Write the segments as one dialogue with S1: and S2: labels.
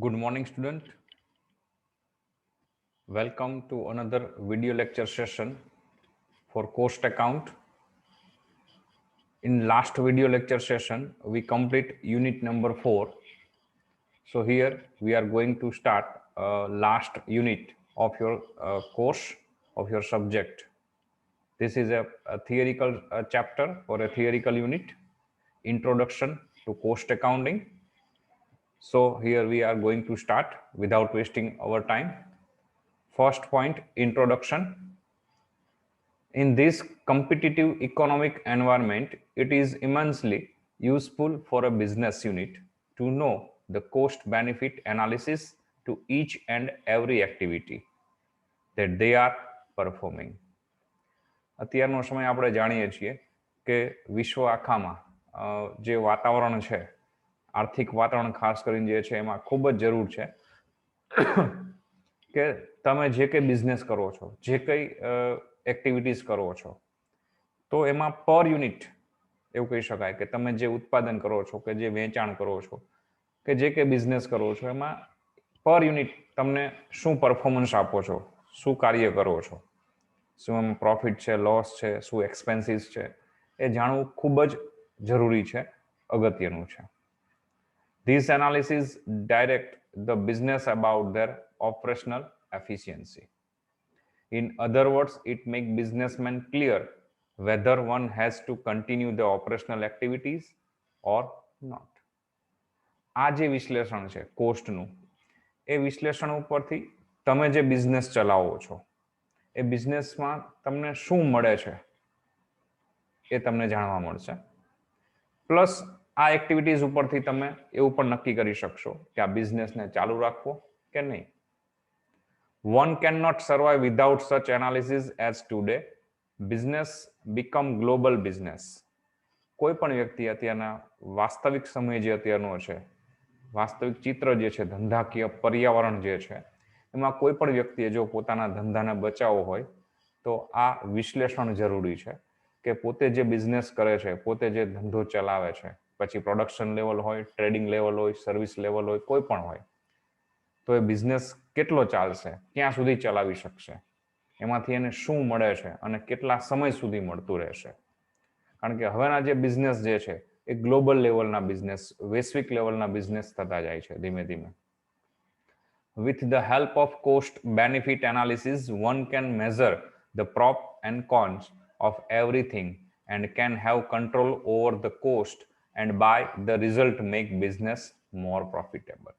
S1: Good morning, student. Welcome to another video lecture session for cost account. In last video lecture session, we complete unit number 4. So here we are going to start last unit of your course of your subject. This is a theoretical chapter or a theoretical unit, Introduction to Cost Accounting. So here we are going to start without wasting our time. First point, introduction. In this competitive economic environment, it is immensely useful for a business unit to know the cost benefit analysis to each and every activity that they are performing. અત્યારનો સમય આપણે જાણીએ છીએ કે વિશ્વ આખામાં જે વાતાવરણ છે, આર્થિક વાતાવરણ ખાસ કરીને જે છે એમાં ખૂબ જ જરૂર છે કે તમે જે કંઈ બિઝનેસ કરો છો, જે કંઈ એક્ટિવિટીઝ કરો છો, તો એમાં પર યુનિટ એવું કહી શકાય કે તમે જે ઉત્પાદન કરો છો કે જે વેચાણ કરો છો કે જે કંઈ બિઝનેસ કરો છો એમાં પર યુનિટ તમને શું પરફોર્મન્સ આપો છો, શું કાર્ય કરો છો, શું એમાં પ્રોફિટ છે, લોસ છે, શું એક્સપેન્સીસ છે, એ જાણવું ખૂબ જ જરૂરી છે, અગત્યનું છે. These analyses direct the business about their operational efficiency. In other words, it makes businessmen clear whether one has to continue the operational activities or not. આ જે વિશ્લેષણ છે કોસ્ટનું, એ વિશ્લેષણ ઉપરથી તમે જે બિઝનેસ ચલાવો છો એ બિઝનેસમાં તમને શું મળે છે એ તમને જાણવા મળશે. પ્લસ આ એક્ટિવિટીઝ ઉપરથી તમે એવું પણ નક્કી કરી શકશો કે આ બિઝનેસને ચાલુ રાખવો કે નહીં. One cannot survive without such analysis as today business become global business. કોઈ પણ વ્યક્તિ અત્યારના વાસ્તવિક સમય જે અત્યારનો છે, વાસ્તવિક ચિત્ર જે છે, ધંધાકીય પર્યાવરણ જે છે, એમાં કોઈ પણ વ્યક્તિએ જો પોતાના ધંધાને બચાવવો હોય તો આ વિશ્લેષણ જરૂરી છે કે પોતે જે બિઝનેસ કરે છે, પોતે જે ધંધો ચલાવે છે, પછી પ્રોડક્શન લેવલ હોય, ટ્રેડિંગ લેવલ હોય, સર્વિસ લેવલ હોય, કોઈ પણ હોય, તો એ બિઝનેસ કેટલો ચાલશે, ક્યાં સુધી ચલાવી શકશે, એમાંથી એને શું મળે છે અને કેટલા સમય સુધી મળતું રહેશે. કારણ કે હવેના જે બિઝનેસ જે છે એ ગ્લોબલ લેવલના બિઝનેસ, વૈશ્વિક લેવલના બિઝનેસ થતા જાય છે ધીમે ધીમે. With the help of cost benefit analysis, one can measure the pros and cons of everything and can have control over the cost and by the result make business more profitable.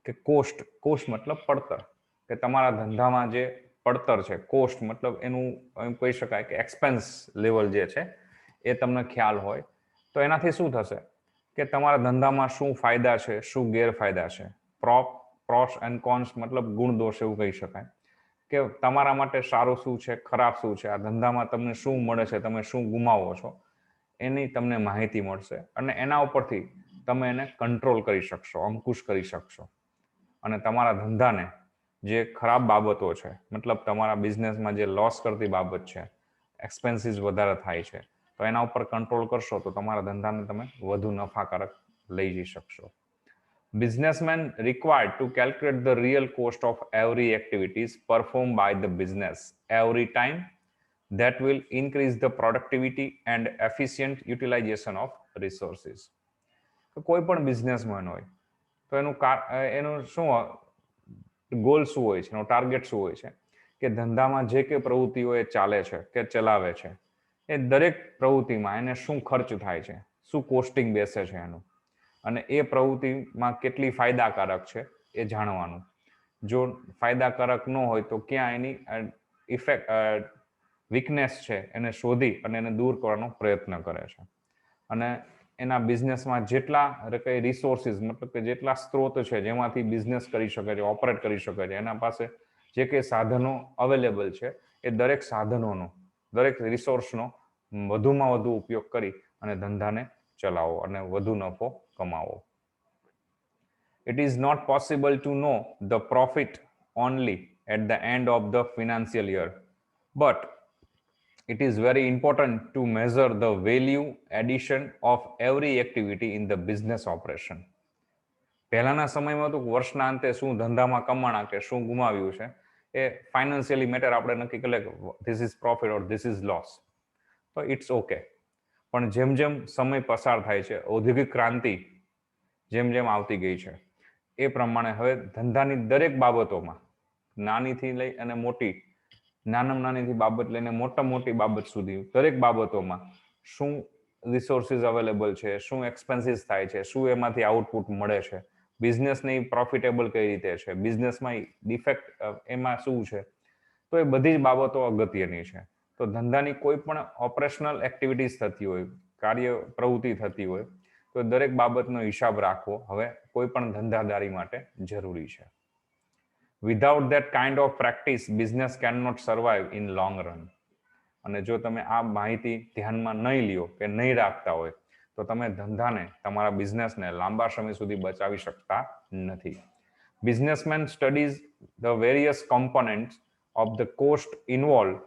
S1: કે cost મતલબ પડતર, કે તમારા ધંધામાં જે પડતર છે, cost મતલબ એનું એમ કહી શકાય કે એક્સપેન્સ લેવલ જે છે એ તમને ખ્યાલ હોય તો એનાથી શું થશે કે તમારા ધંધામાં શું ફાયદા છે, શું ગેરફાયદા છે. પ્રોસ એન્ડ કોન્સ મતલબ ગુણ દોષ એવું કહી શકાય કે તમારા માટે સારું શું છે, ખરાબ શું છે, આ ધંધામાં તમને શું મળે છે, તમે શું ગુમાવો છો, એની તમને માહિતી મળશે અને એના ઉપરથી તમે એને કંટ્રોલ કરી શકશો, અંકુશ કરી શકશો અને તમારા ધંધાને જે ખરાબ બાબતો છે, મતલબ તમારા બિઝનેસમાં જે લોસ કરતી બાબત છે, એક્સપેન્સીસ વધારે થાય છે, તો એના ઉપર કંટ્રોલ કરશો તો તમારા ધંધાને તમે વધુ નફાકારક લઈ જઈ શકશો. Businessmen required to calculate the real cost of every activities performed by the business every time. That will increase the productivity and efficient utilization of resources. કોઈ પણ બિઝનેસમેન હોય તો એનું શું ગોલ શું હોય છે, એનો ટાર્ગેટ શું હોય છે કે ધંધામાં જે કંઈ પ્રવૃત્તિઓ એ ચાલે છે કે ચલાવે છે એ દરેક પ્રવૃત્તિમાં એને શું ખર્ચ થાય છે, શું કોસ્ટિંગ બેસે છે એનું, અને એ પ્રવૃત્તિમાં કેટલી ફાયદાકારક છે એ જાણવાનું. જો ફાયદાકારક ન હોય તો ક્યાં એની વીકનેસ છે એને શોધી અને એને દૂર કરવાનો પ્રયત્ન કરે છે. અને એના બિઝનેસમાં જેટલા કંઈ રિસોર્સિસ મતલબ કે જેટલા સ્ત્રોત છે જેમાંથી બિઝનેસ કરી શકે છે, ઓપરેટ કરી શકે છે, એના પાસે જે કંઈ સાધનો અવેલેબલ છે એ દરેક સાધનોનો, દરેક રિસોર્સનો વધુમાં વધુ ઉપયોગ કરી અને ધંધાને ચલાવો અને વધુ નફો કમાવો. It is not possible to know the profit only at the end of the financial year, but it is very important to measure the value addition of every activity in the business operation. પહેલાના સમયમાં તો વર્ષના અંતે શું ધંધામાં કમાણા કે શું ગુમાવ્યું છે એ ફાઇનાન્શિયલી મેટર આપણે નક્કી કરી લે કે this is profit or this is loss, તો ઇટ્સ ઓકે. પણ જેમ જેમ સમય પસાર થાય છે, ઔદ્યોગિક ક્રાંતિ જેમ જેમ આવતી ગઈ છે, એ પ્રમાણે હવે ધંધાની દરેક બાબતોમાં, નાનીથી લઈ અને મોટી, નાનામાં નાનીથી બાબત લઈને મોટી બાબત સુધી દરેક બાબતોમાં શું રિસોર્સિસ અવેલેબલ છે, શું એક્સપેન્સીસ થાય છે, શું એમાંથી આઉટપુટ મળે છે, બિઝનેસને પ્રોફિટેબલ કઈ રીતે છે, બિઝનેસમાં ડિફેક્ટ એમાં શું છે, તો એ બધી જ બાબતો અગત્યની છે. તો ધંધાની કોઈ પણ ઓપરેશનલ એક્ટિવિટીઝ થતી હોય, કાર્ય પ્રવૃત્તિ થતી હોય, તો દરેક બાબતનો હિસાબ રાખવો હવે કોઈ પણ ધંધાદારી માટે જરૂરી છે. Without that kind of practice business can not survive in long run. અને જો તમે આ માહિતી ધ્યાનમાં નહીં લ્યો કે નહીં રાખતા હોય તો તમે ધંધાને, તમારા બિઝનેસને લાંબા સમય સુધી બચાવી શકતા નથી. Businessman studies the various components of the cost involved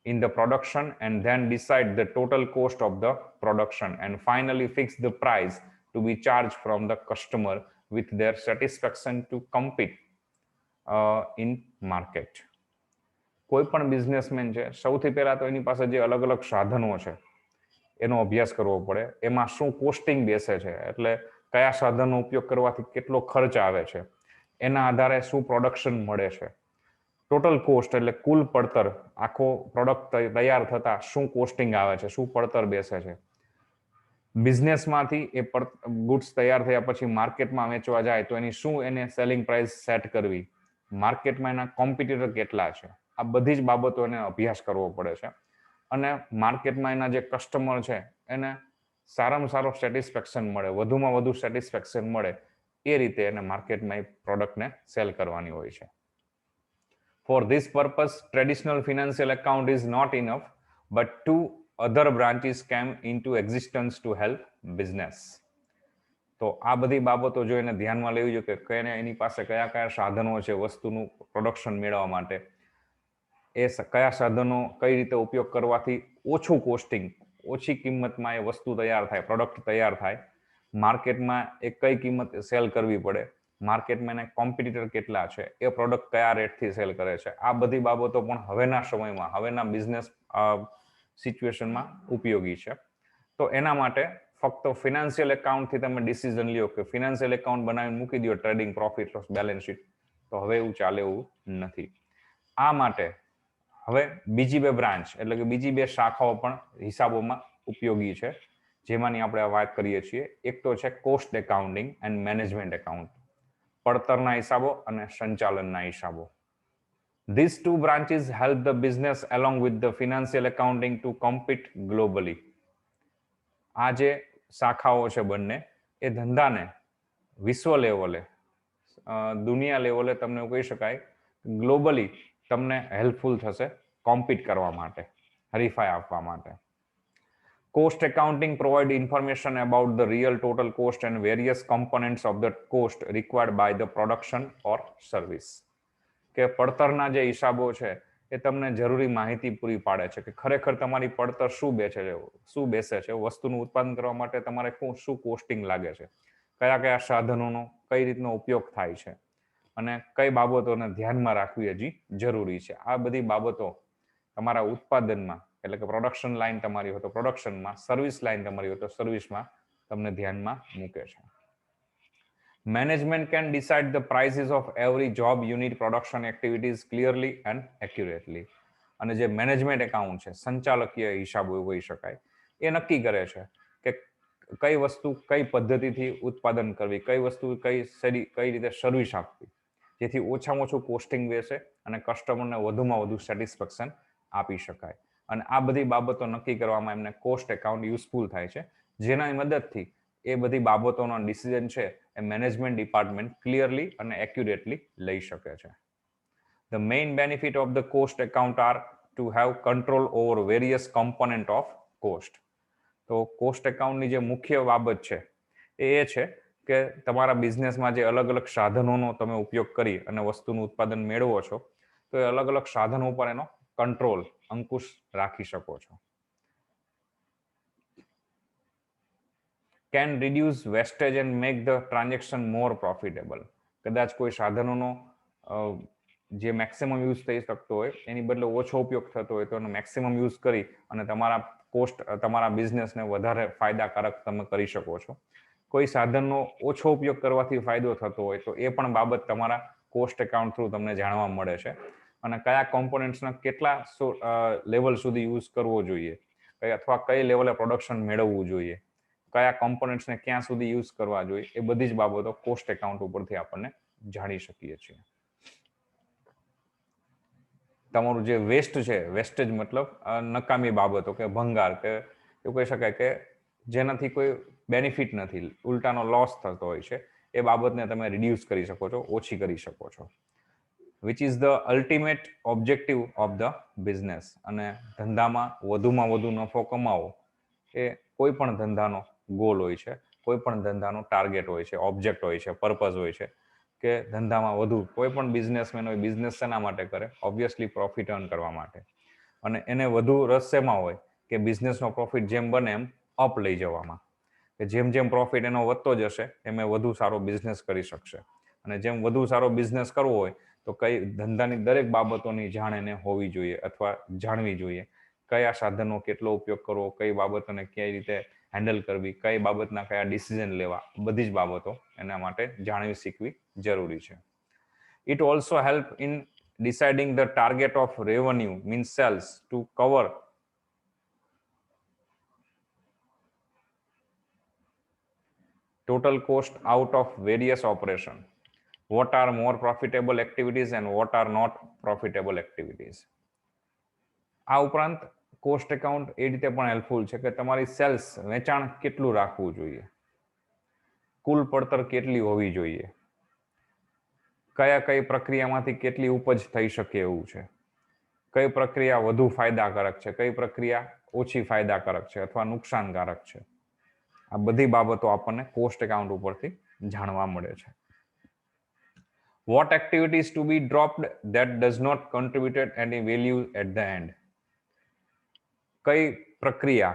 S1: in the production and then decide the total cost of the production and finally fix the price to be charged from the customer with their satisfaction to compete in market. કોઈ પણ businessman છે, સૌથી પહેલા તો એની પાસે જે અલગ અલગ સાધનો છે એનો અભ્યાસ કરવો પડે. એમાં શું કોસ્ટિંગ બેસે છે, એટલે કયા સાધનનો ઉપયોગ કરવાથી કેટલો ખર્ચ આવે છે, એના આધારે શું પ્રોડક્શન મળે છે, ટોટલ કોસ્ટ એટલે કુલ પડતર, આખો પ્રોડક્ટ તૈયાર થતા શું કોસ્ટિંગ આવે છે, શું પડતર બેસે છે. બિઝનેસમાંથી એ ગુડ્સ તૈયાર થયા પછી માર્કેટમાં વેચવા જાય તો એની શું એને સેલિંગ પ્રાઇસ સેટ કરવી, માર્કેટમાં એના કોમ્પિટિટર કેટલા છે, આ બધી જ બાબતો એને અભ્યાસ કરવો પડે છે. અને માર્કેટમાં એના જે કસ્ટમર છે એને સારામાં સારો સેટિસ્ફેક્શન મળે, વધુમાં વધુ સેટિસ્ફેક્શન મળે, એ રીતે એને માર્કેટમાં એ પ્રોડક્ટને સેલ કરવાની હોય છે. For this purpose, traditional financial account is not enough, but two other branches came into existence to help business. તો આ બધી બાબતો જો એને ધ્યાનમાં લેવી જોઈએ કે એની પાસે કયા કયા સાધનો છે વસ્તુનું પ્રોડક્શન મેળવવા માટે, એ કયા સાધનો કઈ રીતે ઉપયોગ કરવાથી ઓછું કોસ્ટિંગ, ઓછી કિંમતમાં એ વસ્તુ તૈયાર થાય, પ્રોડક્ટ તૈયાર થાય, માર્કેટમાં એ કઈ કિંમત સેલ કરવી પડે, માર્કેટમાં એના કોમ્પિટિટર કેટલા છે, એ પ્રોડક્ટ કયા રેટથી સેલ કરે છે, આ બધી બાબતો પણ હવેના સમયમાં, હવેના બિઝનેસ સિચ્યુએશનમાં ઉપયોગી છે. તો એના માટે ફક્ત ફિનાન્શિયલ એકાઉન્ટથી તમે ડિસિઝન લ્યો કે ફિનાન્શિયલ એકાઉન્ટ બનાવીને મૂકી દો trading profit loss balance sheet, તો હવે એવું ચાલે એવું નથી. આ માટે હવે બીજી બે બ્રાન્ચ એટલે કે બીજી બે શાખાઓ પણ હિસાબોમાં ઉપયોગી છે, જેમાંની આપણે વાત કરીએ છીએ. એક તો છે cost accounting and management account, પડતરના હિસાબો અને સંચાલનના હિસાબો. These two branches help the business along with the financial accounting to compete globally. આ જે શાખાઓ છે બંને, એ ધંધાને વિશ્વ લેવલે, દુનિયા લેવલે તમને કહી શકાય ગ્લોબલી તમને હેલ્પફુલ થશે કોમ્પીટ કરવા માટે, હરીફાઈ આપવા માટે. Cost accounting provide information about the real total cost and various components of the cost required by the production or service. કે પડતરના જે હિસાબો છે એ તમને જરૂરી માહિતી પૂરી પાડે છે કે ખરેખર તમારી પડતર શું બેસે છે, વસ્તુનું ઉત્પાદન કરવા માટે તમારે શું કોસ્ટિંગ લાગે છે, કયા કયા સાધનોનો કઈ રીતનો ઉપયોગ થાય છે અને કઈ બાબતોને ધ્યાનમાં રાખવી હજી જરૂરી છે. આ બધી બાબતો તમારા ઉત્પાદનમાં, એટલે કે પ્રોડક્શન લાઇન તમારી હોય તો પ્રોડક્શનમાં, સર્વિસ લાઇન તમારી હોય તો સર્વિસમાં તમને ધ્યાનમાં મૂકે છે. Management can decide the prices of every job unit production activities clearly and accurately. અને જે મેનેજમેન્ટ એકાઉન્ટ છે, સંચાલકીય હિસાબો કહી શકાય, એ નક્કી કરે છે કે કઈ વસ્તુ કઈ પદ્ધતિથી ઉત્પાદન કરવી, કઈ વસ્તુ કઈ રીતે સર્વિસ આપવી, જેથી ઓછામાં ઓછું કોસ્ટિંગ બેસે અને કસ્ટમરને વધુમાં વધુ સેટિસ્ફેક્શન આપી શકાય. અને આ બધી બાબતો નક્કી કરવામાં એમને કોસ્ટ એકાઉન્ટ યુઝફુલ થાય છે, જેના મદદથી એ બધી બાબતોનો ડિસિઝન છે એ મેનેજમેન્ટ ડિપાર્ટમેન્ટ ક્લિયરલી અને એક્યુરેટલી લઈ શકે છે. The main benefit of the cost account are to have control over various component of cost. તો કોસ્ટ એકાઉન્ટની જે મુખ્ય બાબત છે એ છે કે તમારા બિઝનેસમાં જે અલગ અલગ સાધનોનો તમે ઉપયોગ કરી અને વસ્તુનું ઉત્પાદન મેળવો છો, તો એ અલગ અલગ સાધનો ઉપર એનો કંટ્રોલ, અંકુશ રાખી શકો છો. Can reduce wastage and make the transaction more profitable. કદાચ કોઈ સાધનોનો જે મેક્સિમમ યુઝ થઈ શકતો હોય એની બદલે ઓછો ઉપયોગ થતો હોય તો એનો મેક્સિમમ યુઝ કરી અને તમારા કોસ્ટ, તમારા બિઝનેસને વધારે ફાયદાકારક તમે કરી શકો છો. કોઈ સાધનનો ઓછો ઉપયોગ કરવાથી ફાયદો થતો હોય તો એ પણ બાબત તમારા કોસ્ટ એકાઉન્ટ થ્રુ તમને જાણવા મળે છે. અને કયા કોમ્પોનન્ટ્સના કેટલા લેવલ સુધી યુઝ કરવો જોઈએ, અથવા કઈ લેવલે પ્રોડક્શન મેળવવું જોઈએ, કયા કોમ્પોનન્ટ્સને ક્યાં સુધી યુઝ કરવા જોઈએ, એ બધી જ બાબતો કોસ્ટ એકાઉન્ટ ઉપરથી આપણને જાણી શકીએ છીએ. તમારું જે વેસ્ટ છે, વેસ્ટેજ મતલબ નકામી બાબતો કે ભંગાર, કે એવું કહી શકાય કે જેનાથી કોઈ બેનિફિટ નથી, ઉલટાનો લોસ થતો હોય છે, એ બાબતને તમે રિડ્યુસ કરી શકો છો, ઓછી કરી શકો છો. Which is the ultimate objective of the business. અને ધંધામાં વધુમાં વધુ નફો કમાવો એ કોઈ પણ ધંધાનો ગોલ હોય છે, કોઈ પણ ધંધાનો ટાર્ગેટ હોય છે, ઓબ્જેક્ટ હોય છે, પર્પઝ હોય છે કે ધંધામાં વધુ, કોઈ પણ બિઝનેસમેન હોય બિઝનેસ શેના માટે કરે? ઓબ્વિયસલી પ્રોફિટ અર્ન કરવા માટે. અને એને વધુ રસ શેમાં હોય કે બિઝનેસનો પ્રોફિટ જેમ બને એમ અપ લઈ જવામાં, કે જેમ જેમ પ્રોફિટ એનો વધતો જશે એમ એ વધુ સારો બિઝનેસ કરી શકશે. અને જેમ વધુ સારો બિઝનેસ કરવો હોય તો કઈ ધંધાની દરેક બાબતોની જાણ એને હોવી જોઈએ અથવા જાણવી જોઈએ. કયા સાધનનો કેટલો ઉપયોગ કરવો, કઈ બાબતોને કઈ રીતે હેન્ડલ કરવી, કઈ બાબતના કયા ડિસિઝન લેવા, બધી જ બાબતો એના માટે જાણવી શીખવી જરૂરી છે. It also help in deciding the target of revenue, means sales, to cover total cost out of various operation. What are more profitable activities and what are not profitable activities. આ ઉપરાંત કોસ્ટ એકાઉન્ટ એ રીતે પણ helpful છે કે તમારી cells, વેચાણ કેટલું રાખવું જોઈએ, કુલ પડતર કેટલી હોવી જોઈએ, કયા કઈ પ્રક્રિયામાંથી કેટલી ઉપજ થઈ શકે એવું છે, કઈ પ્રક્રિયા વધુ ફાયદાકારક છે, કઈ પ્રક્રિયા ઓછી ફાયદાકારક છે અથવા નુકસાનકારક છે. આ બધી બાબતો આપણને કોસ્ટ એકાઉન્ટ ઉપરથી જાણવા મળે છે. What activities to be dropped that does not contribute any value at the end. કઈ પ્રક્રિયા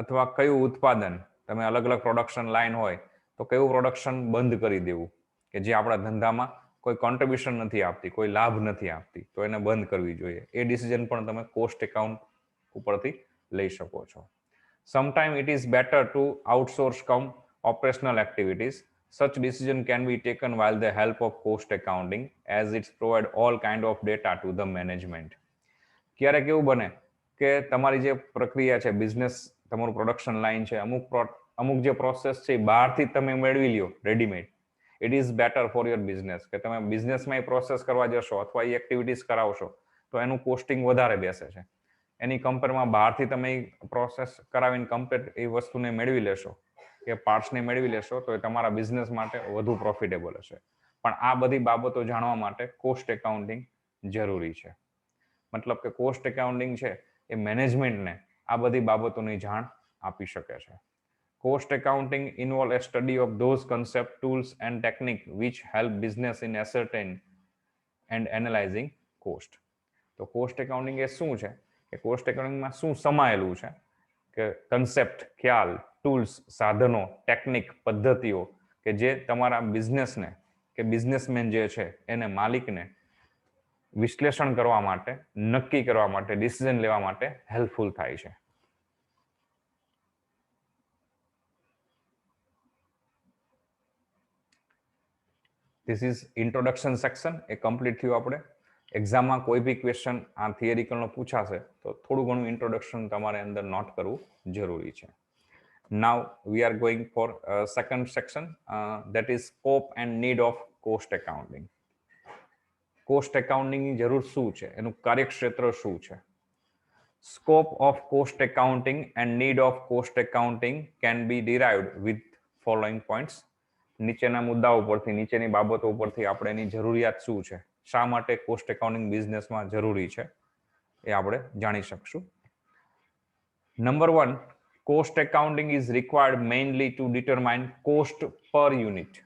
S1: અથવા કયું ઉત્પાદન, તમે અલગ અલગ પ્રોડક્શન લાઈન હોય તો કયું પ્રોડક્શન બંધ કરી દેવું કે જે આપણા ધંધામાં કોઈ કોન્ટ્રીબ્યુશન નથી આપતી, કોઈ લાભ નથી આપતી, તો એને બંધ કરવી જોઈએ. એ ડિસિઝન પણ તમે કોસ્ટ એકાઉન્ટ ઉપરથી લઈ શકો છો. Sometime it is better to outsource come operational activities. Such decision can be taken while the help of cost accounting, as it provide all kind of data to the management. ક્યારેક એવું બને કે તમારી જે પ્રક્રિયા છે, બિઝનેસ, તમારું production line છે, અમુક જે પ્રોસેસ છે બહારથી તમે મેળવી લ્યો readymade. It is better for your business, કે તમે બિઝનેસમાં એ પ્રોસેસ કરવા જશો અથવા એ એક્ટિવિટીઝ કરાવશો તો એનું કોસ્ટિંગ વધારે બેસે છે. એની કમ્પેરમાં બહારથી તમે પ્રોસેસ કરાવીને કમ્પ્લીટ એ વસ્તુને મેળવી લેશો કે પાર્ટ્સને મેળવી લેશો તો એ તમારા બિઝનેસ માટે વધુ પ્રોફિટેબલ હશે. પણ આ બધી બાબતો જાણવા માટે કોસ્ટ એકાઉન્ટિંગ જરૂરી છે. મતલબ કે કોસ્ટ એકાઉન્ટિંગ છે એ મેનેજમેન્ટને આ બધી બાબતોની જાણ આપી શકે છે. Cost accounting involve a study of those concept, tools and technique which help business in ascertain and analyzing cost. તો કોસ્ટ એકાઉન્ટિંગ એ શું છે કે કોસ્ટ એકાઉન્ટિંગમાં શું સમાયેલું છે કે કન્સેપ્ટ, ખ્યાલ, ટૂલ્સ, સાધનો, ટેકનિક, પદ્ધતિઓ કે જે તમારા બિઝનેસને કે બિઝનેસમેન જે છે એને, માલિકને વિશ્લેષણ કરવા માટે, નક્કી કરવા માટે, ડિસિઝન લેવા માટે હેલ્પફુલ થાય છે. This is introduction section. A complete થયું. આપણે એક્ઝામમાં કોઈ બી ક્વેશ્ચન આ થિયરિકલનો પૂછાશે તો થોડું ઘણું ઇન્ટ્રોડક્શન તમારે અંદર નોટ કરવું જરૂરી છે. Now we are going for second section, that is scope and need of cost accounting. Cost એકાઉન્ટિંગની જરૂર શું છે, એનું કાર્યક્ષેત્ર શું છે. Scope of cost accounting and need of cost accounting can be derived with following points. નીચેના મુદ્દાઓ પરથી, નીચેની બાબતો પરથી આપણે એની જરૂરિયાત શું છે, શા માટે કોસ્ટ એકાઉન્ટિંગ બિઝનેસમાં જરૂરી છે, એ આપણે જાણી શકશું. Number 1, cost accounting is required mainly to determine cost per unit.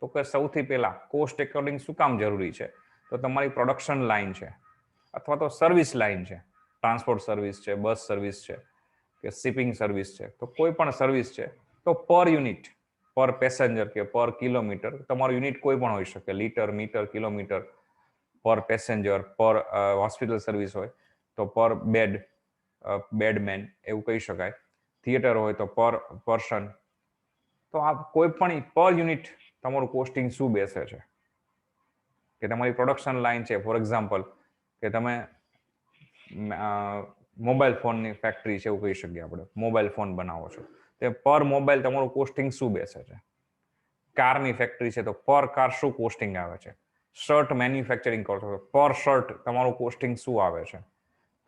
S1: તો કે સૌથી પહેલા કોસ્ટ એકાઉન્ટિંગ શું કામ જરૂરી છે, તો તમારી પ્રોડક્શન લાઈન છે અથવા તો સર્વિસ લાઈન છે, ટ્રાન્સપોર્ટ સર્વિસ છે, બસ સર્વિસ છે કે શિપિંગ સર્વિસ છે, તો કોઈ પણ સર્વિસ છે તો પર યુનિટ, પર પેસેન્જર કે પર કિલોમીટર, તમારું યુનિટ કોઈ પણ હોઈ શકે, લીટર, મીટર, કિલોમીટર, પર પેસેન્જર, પર હોસ્પિટલ સર્વિસ હોય તો પર બેડ, બેડમેન એવું કહી શકાય. થિયેટર હોય તો પર પર્સન. તો આ કોઈ પણ પર યુનિટ તમારું કોસ્ટિંગ શું બેસે છે, કે તમારી પ્રોડક્શન લાઈન છે, ફોર એક્ઝામ્પલ કે તમે મોબાઈલ ફોનની ફેક્ટરી છે એવું કહી શકીએ આપણે, મોબાઈલ ફોન બનાવો છો, તે પર મોબાઈલ તમારું કોસ્ટિંગ શું બેસે છે. કારની ફેક્ટરી છે તો પર કાર શું કોસ્ટિંગ આવે છે. શર્ટ મેન્યુફેક્ચરિંગ કરો છો, પર શર્ટ તમારું કોસ્ટિંગ શું આવે છે.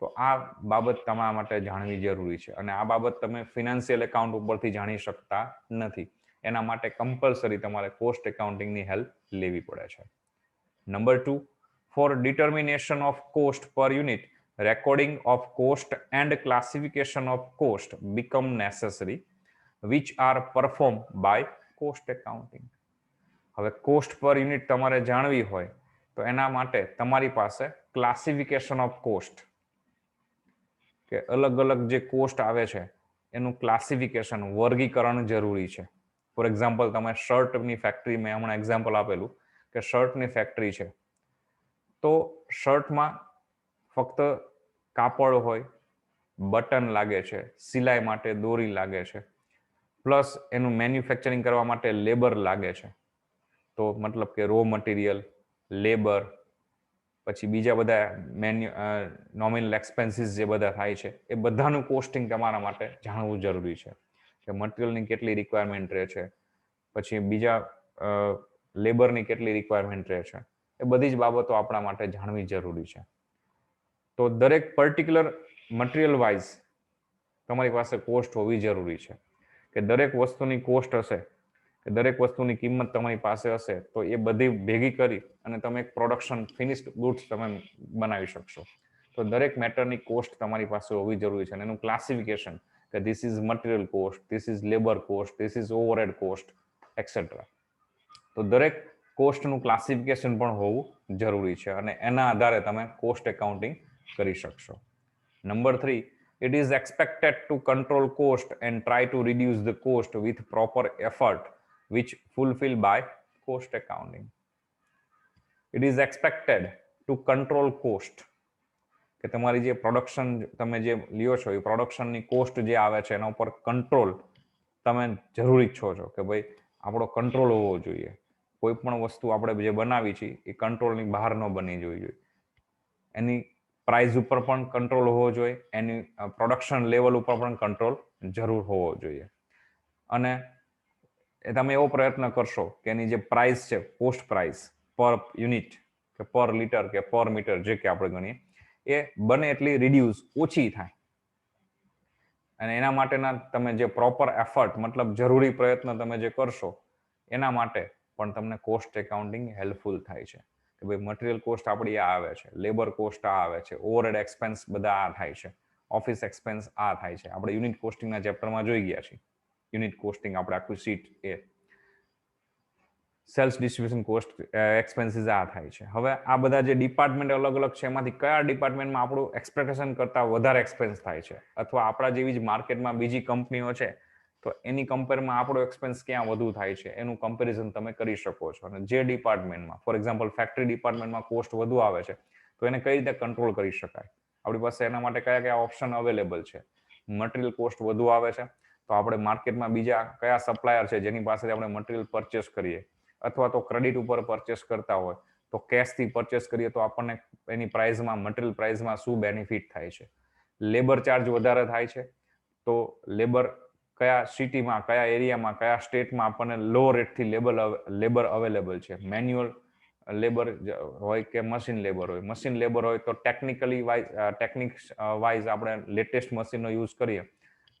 S1: તો આ બાબત તમારા માટે જાણવી જરૂરી છે, અને આ બાબત તમે ફિનાન્શિયલ એકાઉન્ટ ઉપરથી જાણી શકતા નથી. એના માટે કમ્પલસરી તમારે કોસ્ટ એકાઉન્ટિંગની હેલ્પ લેવી પડે છે. Number 2, for determination of cost per unit, recording of cost and classification of cost become necessary, which are performed by cost accounting. હવે કોસ્ટ પર યુનિટ તમારે જાણવી હોય તો એના માટે તમારી પાસે ક્લાસિફિકેશન ઓફ કોસ્ટ, કે અલગ અલગ જે કોસ્ટ આવે છે એનું ક્લાસિફિકેશન, વર્ગીકરણ જરૂરી છે. ફોર એક્ઝામ્પલ, તમે શર્ટની ફેક્ટરી, મેં હમણાં એક્ઝામ્પલ આપેલું કે શર્ટની ફેક્ટરી છે, તો શર્ટમાં ફક્ત કાપડ હોય, બટન લાગે છે, સિલાઈ માટે દોરી લાગે છે, પ્લસ એનું મેન્યુફેક્ચરિંગ કરવા માટે લેબર લાગે છે. તો મતલબ કે રો મટીરિયલ, લેબર, પછી બીજા બધા નોમિનલ એક્સપેન્સીસ જે બધા થાય છે, એ બધાનું કોસ્ટિંગ તમારા માટે જાણવું જરૂરી છે, કે મટીરિયલની કેટલી રિક્વાયરમેન્ટ રહે છે, પછી બીજા લેબરની કેટલી રિક્વાયરમેન્ટ રહે છે, એ બધી જ બાબતો આપણા માટે જાણવી જરૂરી છે. તો દરેક પર્ટિક્યુલર મટીરિયલ વાઇઝ તમારી પાસે કોસ્ટ હોવી જરૂરી છે, કે દરેક વસ્તુની કોસ્ટ હશે, કે દરેક વસ્તુની કિંમત તમારી પાસે હશે, તો એ બધી ભેગી કરી અને તમે એક પ્રોડક્શન ફિનિશ્ડ ગુડ્સ તમે બનાવી શકશો. તો દરેક મેટરની કોસ્ટ તમારી પાસે હોવી જરૂરી છે, અને એનું ક્લાસિફિકેશન, કે this is material cost, this is labour cost, this is overhead cost, et cetera. તો દરેક કોસ્ટનું ક્લાસિફિકેશન પણ હોવું જરૂરી છે, અને એના આધારે તમે કોસ્ટ એકાઉન્ટિંગ કરી શકશો. Number 3, it is expected to control cost and try to reduce the cost with proper effort which fulfilled by cost accounting. It is expected to control cost, કે તમારી જે પ્રોડક્શન તમે જે લ્યો છો એ પ્રોડક્શનની કોસ્ટ જે આવે છે એના ઉપર કંટ્રોલ તમે જરૂરી ઈચ્છો છો, કે ભાઈ આપણો કંટ્રોલ હોવો જોઈએ. કોઈ પણ વસ્તુ આપણે જે બનાવી છે એ કંટ્રોલની બહાર ન બની જોઈએ. એની પ્રાઇસ ઉપર પણ કંટ્રોલ હોવો જોઈએ, એની પ્રોડક્શન લેવલ ઉપર પણ કંટ્રોલ જરૂર હોવો જોઈએ. અને તમે એવો પ્રયત્ન કરશો કે એની જે પ્રાઇસ છે, કોસ્ટ પ્રાઇસ પર યુનિટ કે પર લીટર કે પર મીટર જે કે આપણે ગણીએ, એ બને એટલી રિડ્યુસ, ઓછી થાય. અને એના માટેના તમે જે પ્રોપર એફર્ટ, મતલબ જરૂરી પ્રયત્ન તમે જે કરશો, એના માટે પણ તમને કોસ્ટ એકાઉન્ટિંગ હેલ્પફુલ થાય છે. કે ભાઈ મટીરિયલ કોસ્ટ આપણી આ આવે છે, લેબર કોસ્ટ આ આવે છે, ઓવરહેડ એક્સપેન્સ બધા આ થાય છે, ઓફિસ એક્સપેન્સ આ થાય છે. આપણે યુનિટ કોસ્ટિંગના ચેપ્ટરમાં જોઈ ગયા છીએ. યુનિટ કોસ્ટિંગ આપણે આખું શીટ, એ સેલ્સ ડિસ્ટ્રીબ્યુશન કોસ્ટ એક્સપેન્સીસ આ થાય છે. હવે આ બધા જે ડિપાર્ટમેન્ટ અલગ અલગ છે, એમાંથી કયા ડિપાર્ટમેન્ટમાં આપણું એક્સપેક્ટેશન કરતાં વધારે એક્સપેન્સ થાય છે, અથવા આપણા જેવી જ માર્કેટમાં બીજી કંપનીઓ છે તો એની કમ્પેરમાં આપણો એક્સપેન્સ ક્યાં વધુ થાય છે, એનું કમ્પેરિઝન તમે કરી શકો છો. અને જે ડિપાર્ટમેન્ટમાં, ફોર એક્ઝામ્પલ ફેક્ટરી ડિપાર્ટમેન્ટમાં કોસ્ટ વધુ આવે છે, તો એને કઈ રીતે કંટ્રોલ કરી શકાય, આપણી પાસે એના માટે કયા કયા ઓપ્શન અવેલેબલ છે. મટીરિયલ કોસ્ટ વધુ આવે છે તો આપણે માર્કેટમાં બીજા કયા સપ્લાયર છે જેની પાસેથી આપણે મટીરિયલ પરચેસ કરીએ, અથવા તો ક્રેડિટ ઉપર પરચેસ કરતા હોય તો કેશથી પરચેસ કરીએ તો આપણને એની પ્રાઇસમાં, મટીરિયલ પ્રાઇસમાં શું બેનિફિટ થાય છે. લેબર ચાર્જ વધારે થાય છે તો લેબર કયા સિટીમાં, કયા એરિયામાં, કયા સ્ટેટમાં આપણને લો રેટથી લેબર અવેલેબલ છે. મેન્યુઅલ લેબર હોય કે મશીન લેબર હોય. મશીન લેબર હોય તો ટેકનિક્સ વાઇઝ આપણે લેટેસ્ટ મશીનનો યુઝ કરીએ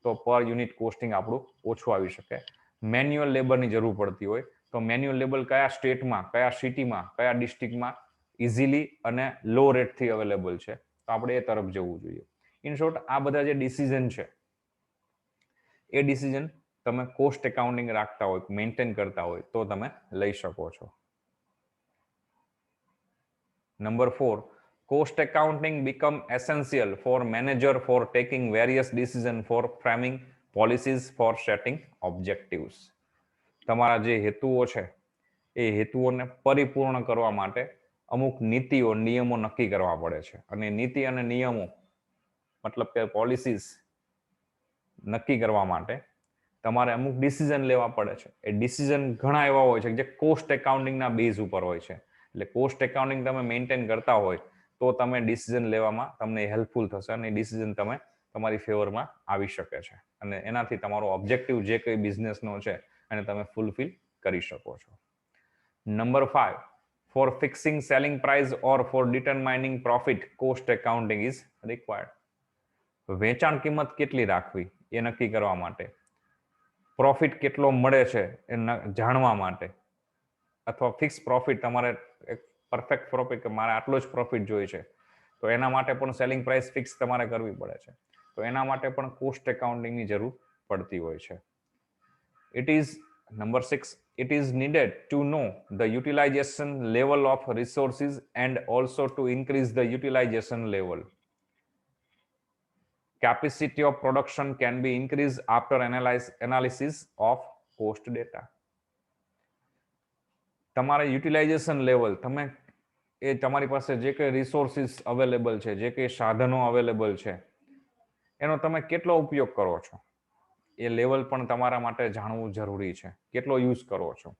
S1: તો પર યુનિટ કોસ્ટિંગ આપણું ઓછું આવી શકે. મેન્યુઅલ લેબરની જરૂર પડતી હોય તો મેન્યુઅલ લેબર કયા સ્ટેટમાં, કયા સિટીમાં, કયા ડિસ્ટ્રિક્ટમાં ઇઝીલી અને લો રેટથી અવેલેબલ છે, તો આપણે એ તરફ જવું જોઈએ. ઇન શોર્ટ, આ બધા જે ડિસિઝન છે એ ડિસિઝન તમે કોસ્ટ એકાઉન્ટિંગ રાખતા હોય, મેન્ટેન કરતા હોય તો તમે લઈ શકો છો. Number 4, cost accounting become essential for manager for taking various decision for framing policies for setting objectives. તમારા જે હેતુઓ છે એ હેતુઓને પરિપૂર્ણ કરવા માટે અમુક નીતિઓ નિયમો નક્કી કરવા પડે છે, અને નીતિ અને નિયમો મતલબ કે પોલિસીઝ નક્કી કરવા માટે તમારે અમુક ડિસિઝન લેવા પડે છે. એ ડિસિઝન ઘણા એવા હોય છે જે કોસ્ટ એકાઉન્ટિંગના બેઝ ઉપર હોય છે. એટલે કોસ્ટ એકાઉન્ટિંગ તમે મેન્ટેન કરતા હોય તો તમે ડિસિઝન લેવામાં તમને હેલ્પફુલ થશે, અને ડિસિઝન તમે તમારી ફેવરમાં આવી શકે છે, અને એનાથી તમારો ઓબ્જેક્ટિવ જે કંઈ બિઝનેસનો છે એને તમે ફૂલફિલ કરી શકો છો. Number 5, for fixing selling price or for determining profit cost accounting is required. વેચાણ કિંમત કેટલી રાખવી એ નક્કી કરવા માટે, પ્રોફિટ કેટલો મળે છે એ જાણવા માટે, અથવા ફિક્સ પ્રોફિટ તમારે એક પરફેક્ટ પ્રોફિટ કે મારે આટલો જ પ્રોફિટ જોઈએ છે તો એના માટે પણ સેલિંગ પ્રાઇસ ફિક્સ તમારે કરવી પડે છે. તો એના માટે પણ કોસ્ટ એકાઉન્ટિંગની જરૂર પડતી હોય છે. It is number 6, it is needed to know the utilization level of resources and also to increase the utilization level. Capacity of production can be increased after analysis of cost data. તમારા utilization level, તમે એ તમારી પાસે જે કંઈ resources available છે, જે કંઈ સાધનો અવેલેબલ છે, એનો તમે કેટલો ઉપયોગ કરો છો એ લેવલ પણ તમારા માટે જાણવું જરૂરી છે. કેટલો યુઝ કરો છો,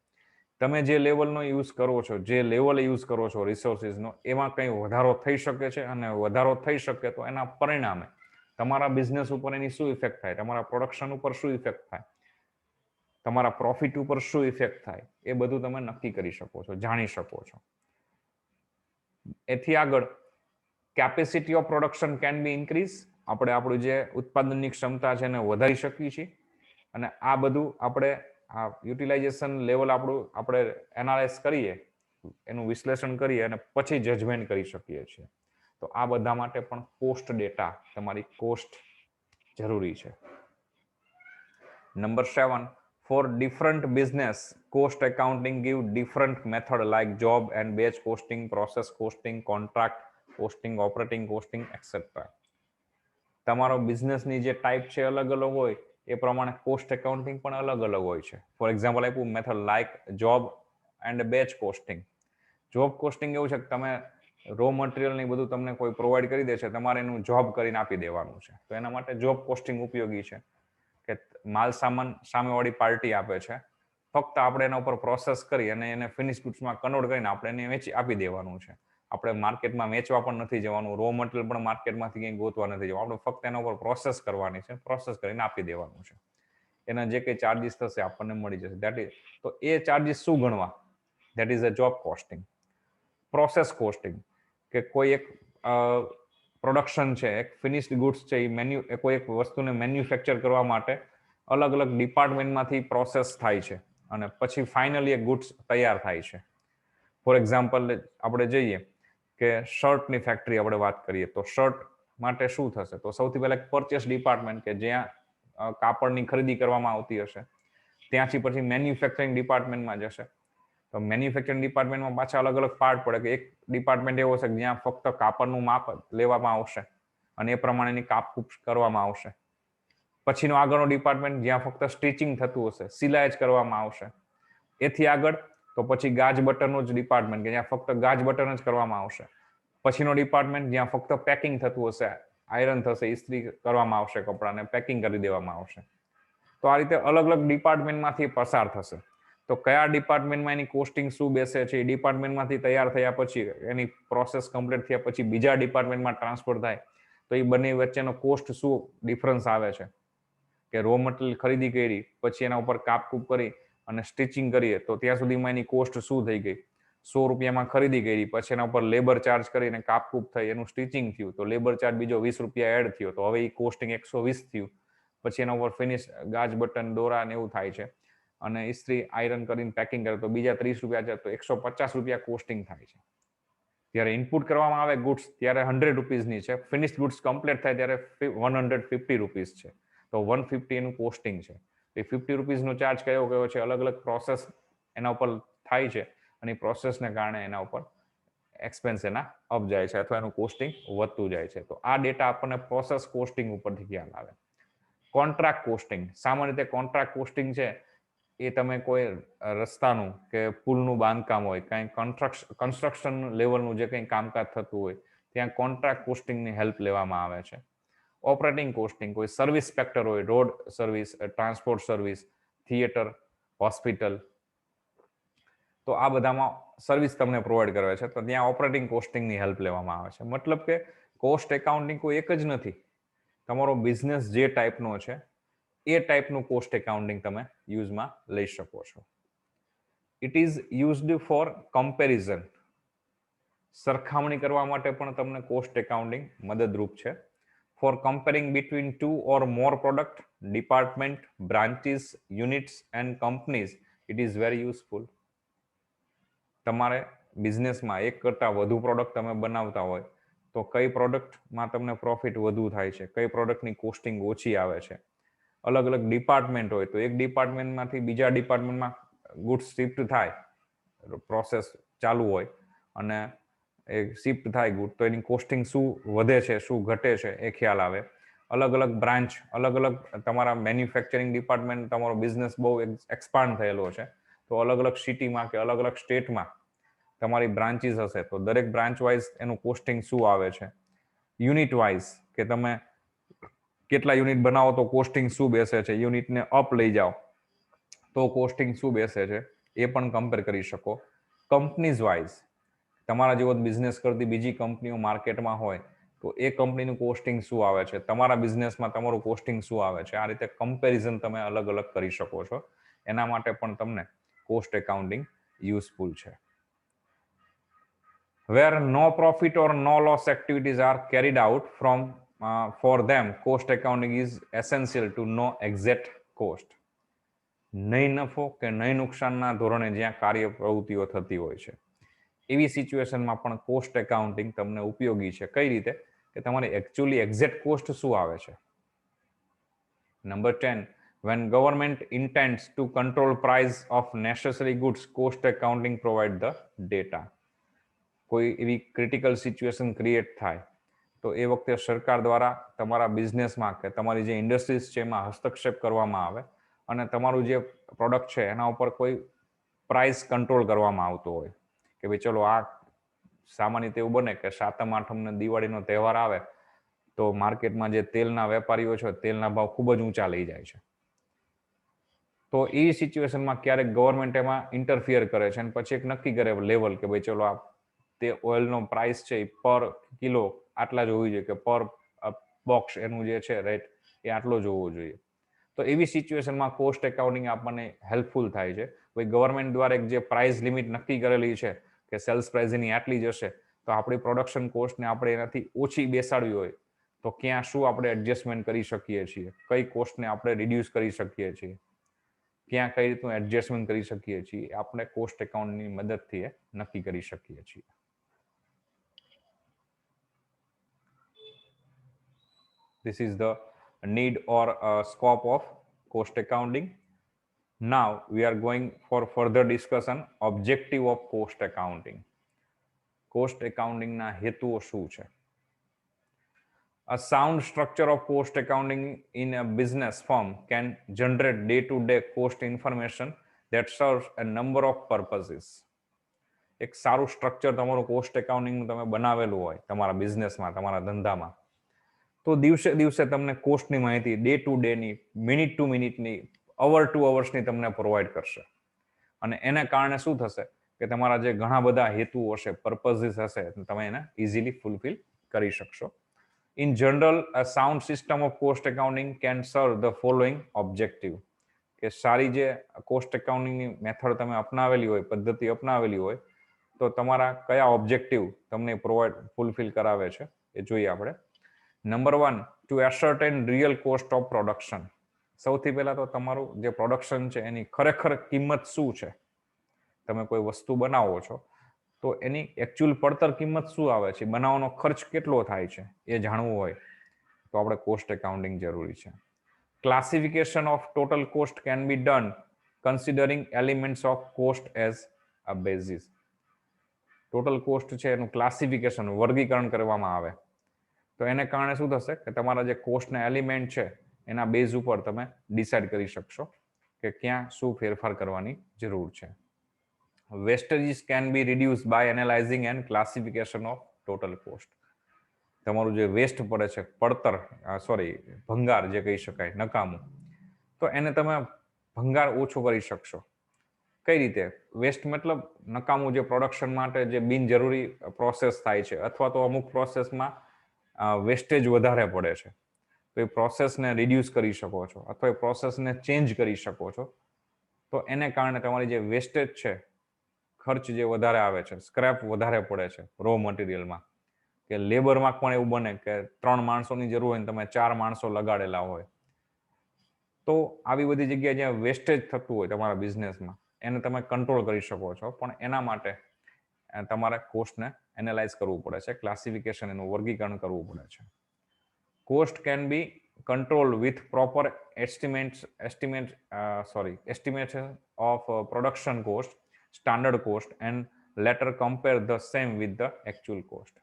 S1: તમે જે લેવલનો યુઝ કરો છો, જે લેવલ યુઝ કરો છો રિસોર્સિસનો, એમાં કંઈ વધારો થઈ શકે છે, અને વધારો થઈ શકે તો એના પરિણામે તમારા બિઝનેસ ઉપર એની શું ઇફેક્ટ થાય, તમારા પ્રોડક્શન ઉપર શું ઇફેક્ટ થાય, તમારા પ્રોફિટ ઉપર શું ઇફેક્ટ થાય, એ બધું તમે નક્કી કરી શકો છો, જાણી શકો છો. એથી આગળ capacity of production can be increase. આપણે આપણું જે ઉત્પાદનની ક્ષમતા છે એને વધારી શકીએ છીએ, અને આ બધું આપણે આ યુટિલાઇઝેશન લેવલ આપણું આપણે એનાલાઇઝ કરીએ, એનું વિશ્લેષણ કરીએ અને પછી જજમેન્ટ કરી શકીએ છીએ. તો આ બધા માટે પણ કોસ્ટ ડેટા, તમારી કોસ્ટ જરૂરી છે. Number 7, for different business cost accounting give different method like job and batch costing, process costing, contract costing, operating costing etcetera. તમારો બિઝનેસની જે ટાઈપ છે અલગ અલગ હોય એ પ્રમાણે કોસ્ટ એકાઉન્ટિંગ પણ અલગ અલગ હોય છે. ફોર એક્ઝામ્પલ આપ્યું method like job and batch costing. Job costing એવું છે કે તમે રો મટીરિયલ ને બધું તમને કોઈ પ્રોવાઈડ કરી દે છે, તમારે એનું જોબ કરીને આપી દેવાનું છે, તો એના માટે જોબ કોસ્ટિંગ ઉપયોગી છે કે માલ સામાન સામેવાળી પાર્ટી આપે છે, ફક્ત આપણે એના ઉપર પ્રોસેસ કરી અને એને ફિનિશ ગુડ્સમાં કન્વર્ટ કરીને આપણે એને વેચી આપી દેવાનું છે. આપણે માર્કેટમાં વેચવા પણ નથી જવાનું, રો મટીરિયલ પણ માર્કેટમાંથી કંઈ ગોતવા નથી જવાનું, આપણે ફક્ત એના ઉપર પ્રોસેસ કરવાની છે, પ્રોસેસ કરીને આપી દેવાનું છે. એના જે કંઈ ચાર્જિસ થશે આપણને મળી જશે. દેટ ઇઝ, તો એ ચાર્જિસ શું ગણવા, that is a job costing. Process costing, કે કોઈ એક પ્રોડક્શન છે, એક ફિનિશ્ડ ગુડ્સ છે, એ કોઈ એક વસ્તુને મેન્યુફેક્ચર કરવા માટે અલગ અલગ ડિપાર્ટમેન્ટમાંથી પ્રોસેસ થાય છે અને પછી ફાઇનલી એ ગુડ્સ તૈયાર થાય છે. ફોર એક્ઝામ્પલ આપણે જઈએ કે શર્ટની ફેક્ટરી આપણે વાત કરીએ તો શર્ટ માટે શું થશે, તો સૌથી પહેલા પરચેસ ડિપાર્ટમેન્ટ કે જ્યાં કાપડની ખરીદી કરવામાં આવતી હશે, ત્યાંથી પછી મેન્યુફેક્ચરિંગ ડિપાર્ટમેન્ટમાં જશે. તો મેન્યુફેક્ચરિંગ ડિપાર્ટમેન્ટમાં પાછા અલગ અલગ પાર્ટ પડે કે એક ડિપાર્ટમેન્ટ એવો છે કે જ્યાં ફક્ત કાપડનું માપ લેવામાં આવશે અને એ પ્રમાણેની કાપકૂપ કરવામાં આવશે. પછીનો આગળનો ડિપાર્ટમેન્ટ જ્યાં ફક્ત સ્ટિચિંગ થતું હશે, સિલાઈ જ કરવામાં આવશે. એથી આગળ તો પછી ગાજ બટનનું જ ડિપાર્ટમેન્ટ કે જ્યાં ફક્ત ગાજ બટન જ કરવામાં આવશે. પછીનો ડિપાર્ટમેન્ટ જ્યાં ફક્ત પેકિંગ થતું હશે, આયરન થશે, ઇસ્ત્રી કરવામાં આવશે, કપડાને પેકિંગ કરી દેવામાં આવશે. તો આ રીતે અલગ અલગ ડિપાર્ટમેન્ટમાંથી પસાર થશે. તો કયા ડિપાર્ટમેન્ટમાં એની કોસ્ટિંગ શું બેસે છે, એ ડિપાર્ટમેન્ટમાંથી તૈયાર થયા પછી એની પ્રોસેસ કમ્પ્લીટ થયા પછી બીજા ડિપાર્ટમેન્ટમાં ટ્રાન્સફર થાય તો એ બંને વચ્ચેનો કોસ્ટ શું ડિફરન્સ આવે છે, કે રો મટીરિયલ ખરીદી કરી પછી એના ઉપર કાપકૂપ કરી અને સ્ટિચિંગ કરીએ તો ત્યાં સુધીમાં એની કોસ્ટ શું થઈ ગઈ, 100 રૂપિયામાં ખરીદી કરી, પછી એના ઉપર લેબર ચાર્જ કરીને કાપકૂપ થઈ, એનું સ્ટિચિંગ થયું તો લેબર ચાર્જ બીજો 20 રૂપિયા એડ થયો, તો હવે એ કોસ્ટિંગ 120 થયું. પછી એના ઉપર ફિનિશ ગાજ બટન, દોરા ને એવું થાય છે, અને ઇસ્ત્રી આયરન કરીને પેકિંગ કરે તો બીજા 30 રૂપિયા છે, તો 150 રૂપિયા કોસ્ટિંગ થાય છે. ત્યારે ઇનપુટ કરવામાં આવે ગુડ્સ ત્યારે 100 રૂપીસની છે, ફિનિશ ગુડ્સ કમ્પ્લીટ થાય ત્યારે 150 રૂપીસ છે, તો 150 એનું કોસ્ટિંગ છે. એ 50 રૂપીસનો ચાર્જ કયો કયો છે, અલગ અલગ પ્રોસેસ એના ઉપર થાય છે અને એ પ્રોસેસને કારણે એના ઉપર એક્સપેન્સ એના અપ જાય છે અથવા એનું કોસ્ટિંગ વધતું જાય છે. તો આ ડેટા આપણને પ્રોસેસ કોસ્ટિંગ ઉપરથી ખ્યાલ આવે. કોન્ટ્રાક્ટ કોસ્ટિંગ, સામાન્ય રીતે કોન્ટ્રાક્ટ કોસ્ટિંગ છે એ તમે કોઈ રસ્તાનું કે પુલનું બાંધકામ હોય, કંઈ કન્સ્ટ્રક્શન લેવલનું જે કંઈ કામકાજ થતું હોય ત્યાં કોન્ટ્રાક્ટ કોસ્ટિંગની હેલ્પ લેવામાં આવે છે. ઓપરેટિંગ કોસ્ટિંગ કોઈ સર્વિસ સેક્ટર હોય, road service, transport service, theatre, hospital, તો આ બધામાં સર્વિસ તમને પ્રોવાઈડ કરે છે, તો ત્યાં ઓપરેટિંગ કોસ્ટિંગની હેલ્પ લેવામાં આવે છે. મતલબ કે કોસ્ટ એકાઉન્ટિંગ કોઈ એક જ નથી, તમારો બિઝનેસ જે ટાઈપનો છે એ ટાઈપનું કોસ્ટ એકાઉન્ટિંગ તમે યુઝમાં લઈ શકો છો. It is used for comparison, સરખામણી કરવા માટે પણ તમને કોસ્ટ એકાઉન્ટિંગ મદદરૂપ છે. For comparing between 2 or more product, department, branches, units and companies it is very useful. તમારે બિઝનેસમાં એક કરતાં વધુ પ્રોડક્ટ તમે બનાવતા હોય તો કઈ પ્રોડક્ટમાં તમને પ્રોફિટ વધુ થાય છે, કઈ પ્રોડક્ટની કોસ્ટિંગ ઓછી આવે છે. અલગ અલગ ડિપાર્ટમેન્ટ હોય તો એક ડિપાર્ટમેન્ટમાંથી બીજા ડિપાર્ટમેન્ટમાં ગુડ્સ શિફ્ટ થાય, પ્રોસેસ ચાલુ હોય અને એ શિફ્ટ થાય ગુડ, તો એની કોસ્ટિંગ શું વધે છે શું ઘટે છે એ ખ્યાલ આવે. અલગ અલગ બ્રાન્ચ, અલગ અલગ તમારા મેન્યુફેક્ચરિંગ ડિપાર્ટમેન્ટ, તમારો બિઝનેસ બહુ એક્સપાન્ડ થયેલો છે તો અલગ અલગ સિટીમાં કે અલગ અલગ સ્ટેટમાં તમારી બ્રાન્ચીસ હશે તો દરેક બ્રાન્ચ વાઇઝ એનું કોસ્ટિંગ શું આવે છે. યુનિટ વાઇઝ કે તમે કેટલા યુનિટ બનાવો તો કોસ્ટિંગ શું બેસે છે, યુનિટને અપ લઈ જાઓ તો કોસ્ટિંગ શું બેસે છે એ પણ કમ્પેર કરી શકો. કંપનીઝ વાઇઝ, તમારા જેવો બિઝનેસ કરતી બીજી કંપનીઓ માર્કેટમાં હોય તો એ કંપનીનું કોસ્ટિંગ શું આવે છે, તમારા બિઝનેસમાં તમારું કોસ્ટિંગ શું આવે છે, આ રીતે કમ્પેરિઝન તમે અલગ અલગ કરી શકો છો. એના માટે પણ તમને કોસ્ટ એકાઉન્ટિંગ યુઝફુલ છે. Where no profit or no loss activities are carried out from for them, cost accounting is essential to know exact cost. નહીં નફો કે નહીં નુકસાનના ધોરણે જ્યાં કાર્ય પ્રવૃત્તિઓ થતી હોય છે એવી સિચ્યુએશનમાં પણ કોસ્ટ એકાઉન્ટિંગ તમને ઉપયોગી છે. કઈ રીતે કે તમારે એકચ્યુઅલી એક્ઝેક્ટ કોસ્ટ શું આવે છે. Number 10, when government intends to control price of necessary goods, cost accounting provide the data. કોઈ એવી ક્રિટિકલ સિચ્યુએશન ક્રિએટ થાય તો એ વખતે સરકાર દ્વારા તમારા બિઝનેસમાં કે તમારી જે ઇન્ડસ્ટ્રીઝ છે એમાં હસ્તક્ષેપ કરવામાં આવે અને તમારું જે પ્રોડક્ટ છે એના ઉપર કોઈ પ્રાઇસ કંટ્રોલ કરવામાં આવતો હોય કે ભાઈ ચલો આ સામાન્ય રીતે એવું બને કે સાતમ આઠમ ને દિવાળીનો તહેવાર આવે તો માર્કેટમાં જે તેલના વેપારીઓ છે તેલના ભાવ ખૂબ જ ઊંચા લઈ જાય છે. તો એ સિચ્યુએશનમાં ક્યારેક ગવર્મેન્ટ એમાં ઇન્ટરફિયર કરે છે અને પછી એક નક્કી કરે લેવલ કે ભાઈ ચલો આ તે ઓઇલનો પ્રાઇસ છે પર કિલો આટલા જ હોવી જોઈએ કે પર બોક્સ એનું જે છે રેટ એ આટલો જ હોવો જોઈએ. તો એવી સિચ્યુએશનમાં કોસ્ટ એકાઉન્ટિંગ આપણને હેલ્પફુલ થાય છે. ભાઈ ગવર્મેન્ટ દ્વારા એક જે પ્રાઇસ લિમિટ નક્કી કરેલી છે કે સેલ્સ પ્રાઇસ એની આટલી જ હશે તો આપણી પ્રોડક્શન કોસ્ટને આપણે એનાથી ઓછી બેસાડવી હોય તો ક્યાં શું આપણે એડજસ્ટમેન્ટ કરી શકીએ છીએ, કઈ કોસ્ટને આપણે રિડ્યુસ કરી શકીએ છીએ, ક્યાં કઈ રીતનું એડજસ્ટમેન્ટ કરી શકીએ છીએ, આપણે કોસ્ટ એકાઉન્ટની મદદથી એ નક્કી કરી શકીએ છીએ. This is the need or scope of cost accounting. Now we are going for further discussion objective of cost accounting. Cost accounting ના હેતુઓ શું છે? A sound structure of cost accounting in a business firm can generate day-to-day cost information that serves a number of purposes. એક સારું structure તમારું cost એકાઉન્ટિંગનું તમે બનાવેલું હોય તમારા બિઝનેસમાં, તમારા ધંધામાં, તો દિવસે દિવસે તમને કોસ્ટની માહિતી ડે ટુ ડેની, મિનિટ ટુ મિનિટની, અવર ટુ અવર્સની તમને પ્રોવાઈડ કરશે. અને એને કારણે શું થશે કે તમારા જે ઘણા બધા હેતુઓ હશે, પર્પઝીસ હશે, તમે એને ઇઝીલી ફૂલફિલ કરી શકશો. In general, a sound system of cost accounting can serve the following objective. કે સારી જે કોસ્ટ એકાઉન્ટિંગની મેથડ તમે અપનાવેલી હોય, પદ્ધતિ અપનાવેલી હોય તો તમારા કયા ઓબ્જેક્ટિવ તમને પ્રોવાઈડ ફૂલફિલ કરાવે છે એ જોઈએ આપણે. Number 1, to ascertain real cost of production. સૌથી પહેલા તો તમારું જે પ્રોડક્શન છે એની ખરેખર કિંમત શું છે. તમે કોઈ વસ્તુ બનાવો છો તો એની એકચ્યુઅલ પડતર કિંમત શું આવે છે, બનાવવાનો ખર્ચ કેટલો થાય છે એ જાણવું હોય તો આપણે કોસ્ટ એકાઉન્ટિંગ જરૂરી છે. Classification of total cost can B done considering elements of cost as a basis. Total cost છે એનું ક્લાસિફિકેશન, વર્ગીકરણ કરવામાં આવે તો એને કારણે શું થશે કે તમારા જે કોસ્ટના એલિમેન્ટ છે એના બેઝ ઉપર તમે ડિસાઇડ કરી શકશો કે ક્યાં શું ફેરફાર કરવાની જરૂર છે. Wastages can be reduce by analysing and classification of total cost. તમારું જે વેસ્ટ પડે છે, પડતર, ભંગાર જે કહી શકાય, નકામું, તો એને તમે ભંગાર ઓછો કરી શકશો. કઈ રીતે? વેસ્ટ મતલબ નકામું, જે પ્રોડક્શન માટે જે બિનજરૂરી પ્રોસેસ થાય છે, અથવા તો અમુક પ્રોસેસમાં વેસ્ટેજ વધારે પડે છે, તો એ પ્રોસેસને રિડ્યુસ કરી શકો છો, અથવા એ પ્રોસેસને ચેન્જ કરી શકો છો. તો એને કારણે તમારી જે વેસ્ટેજ છે, ખર્ચ જે વધારે આવે છે, સ્ક્રેપ વધારે પડે છે રો મટીરિયલમાં, કે લેબરમાં પણ એવું બને કે 3 માણસોની જરૂર હોય ને તમે 4 માણસો લગાડેલા હોય. તો આવી બધી જગ્યાએ જ્યાં વેસ્ટેજ થતું હોય તમારા બિઝનેસમાં, એને તમે કંટ્રોલ કરી શકો છો. પણ એના માટે તમારે કોસ્ટને એનાલાઇઝ કરવું પડે છે, ક્લાસિફિકેશન, એનું વર્ગીકરણ કરવું પડે છે. Cost can B controlled with proper estimation of production cost, standard cost, and later compare the same with the actual cost.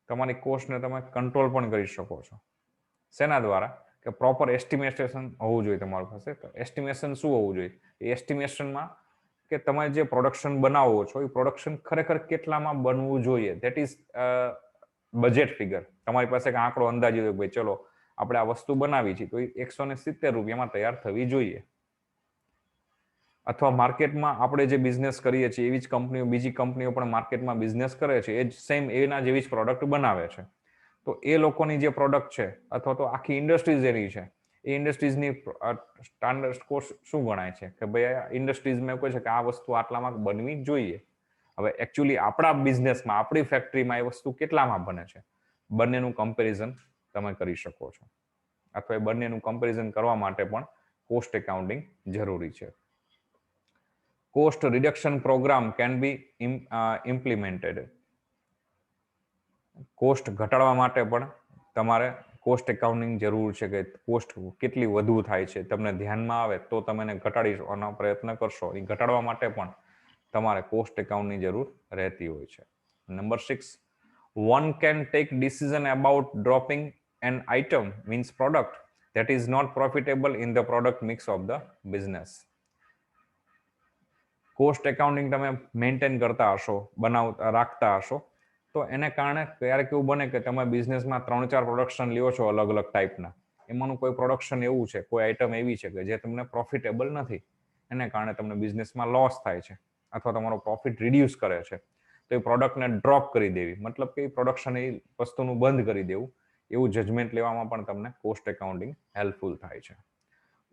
S1: તમારી કોસ્ટને તમે કંટ્રોલ પણ કરી શકો છો. શેના દ્વારા? કે પ્રોપર એસ્ટિમેશન હોવું જોઈએ તમારી પાસે. તો એસ્ટિમેશન શું હોવું જોઈએ? એ એસ્ટિમેશનમાં કે તમે જે પ્રોડક્શન બનાવો છો, એ પ્રોડક્શન ખરેખર કેટલામાં બનવું જોઈએ, ધેટ ઇઝ બજેટ ફિગર. તમારી પાસે એક આંકડો અંદાજી હોય, ભાઈ ચલો આપણે આ વસ્તુ બનાવી છે તો એ 170 રૂપિયામાં તૈયાર થવી જોઈએ. અથવા માર્કેટમાં આપણે જે બિઝનેસ કરીએ છીએ એવી જ કંપનીઓ, બીજી કંપનીઓ પણ માર્કેટમાં બિઝનેસ કરે છે, એ જ સેમ એના જેવી જ પ્રોડક્ટ બનાવે છે. તો એ લોકોની જે પ્રોડક્ટ છે, અથવા તો આખી ઇન્ડસ્ટ્રીઝ એની છે, એ ઇન્ડસ્ટ્રીઝની સ્ટાન્ડર્ડ કોસ્ટ શું ગણાય છે કે ભાઈ ઇન્ડસ્ટ્રીઝમાં એવું કહે છે કે આ વસ્તુ આટલામાં બનવી જોઈએ. હવે એકચ્યુઅલી આપણા બિઝનેસમાં, આપણી ફેક્ટરીમાં એ વસ્તુ કેટલામાં બને છે, બંનેનું કમ્પેરિઝન તમે કરી શકો છો. અથવા એ બંનેનું કમ્પેરિઝન કરવા માટે પણ કોસ્ટ એકાઉન્ટિંગ જરૂરી છે. Cost reduction programme can be implemented. Cost ઘટાડવા માટે પણ તમારે કોસ્ટ એકાઉન્ટિંગ જરૂર છે, કે કોસ્ટ કેટલી વધુ થાય છે તમને ધ્યાનમાં આવે તો તમે એને ઘટાડવાનો પ્રયત્ન કરશો. એ ઘટાડવા માટે પણ તમારે કોસ્ટ એકાઉન્ટની જરૂર રહેતી હોય છે. Number 6, one can take decision about dropping an item, means product, that is not profitable in the product mix of the business. Cost accounting તમે મેન્ટેન કરતા હશો, રાખતા હશો, તો એને કારણે ક્યારેક એવું બને કે તમે બિઝનેસમાં 3-4 પ્રોડક્શન લ્યો છો અલગ અલગ ટાઈપના, એમાંનું કોઈ પ્રોડક્શન એવું છે, કોઈ આઈટમ એવી છે કે જે તમને પ્રોફિટેબલ નથી, એને કારણે તમને બિઝનેસમાં લોસ થાય છે, અથવા તમારો પ્રોફિટ રિડ્યુસ કરે છે, તો એ પ્રોડક્ટને ડ્રોપ કરી દેવી, મતલબ કે પ્રોડક્શન એ વસ્તુનું બંધ કરી દેવું, એવું જજમેન્ટ લેવામાં પણ તમને કોસ્ટ એકાઉન્ટિંગ હેલ્પફુલ થાય છે.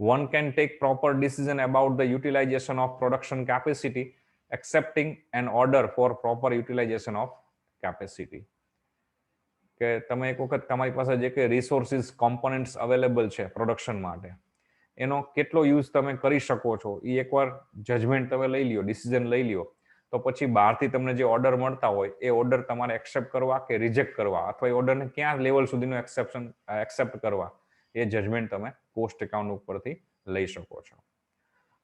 S1: One can take proper decision about the utilization of production capacity, accepting an order for proper utilization of capacity. કે તમે એક વખત તમારી પાસે જે કે રિસોર્સિસ, કોમ્પોનન્ટ્સ અવેલેબલ છે પ્રોડક્શન માટે, એનો કેટલો યુઝ તમે કરી શકો છો, એ એકવાર જજમેન્ટ તમે લઈ લ્યો, ડિસિઝન લઈ લ્યો, તો પછી બહારથી તમને જે ઓર્ડર મળતા હોય એ ઓર્ડર તમારે એક્સેપ્ટ કરવા કે રિજેક્ટ કરવા, અથવા એ ઓર્ડરને ક્યાં લેવલ સુધીનો એક્સેપ્ટ કરવા, એ જજમેન્ટ તમે કોસ્ટ એકાઉન્ટ ઉપરથી લઈ શકો છો.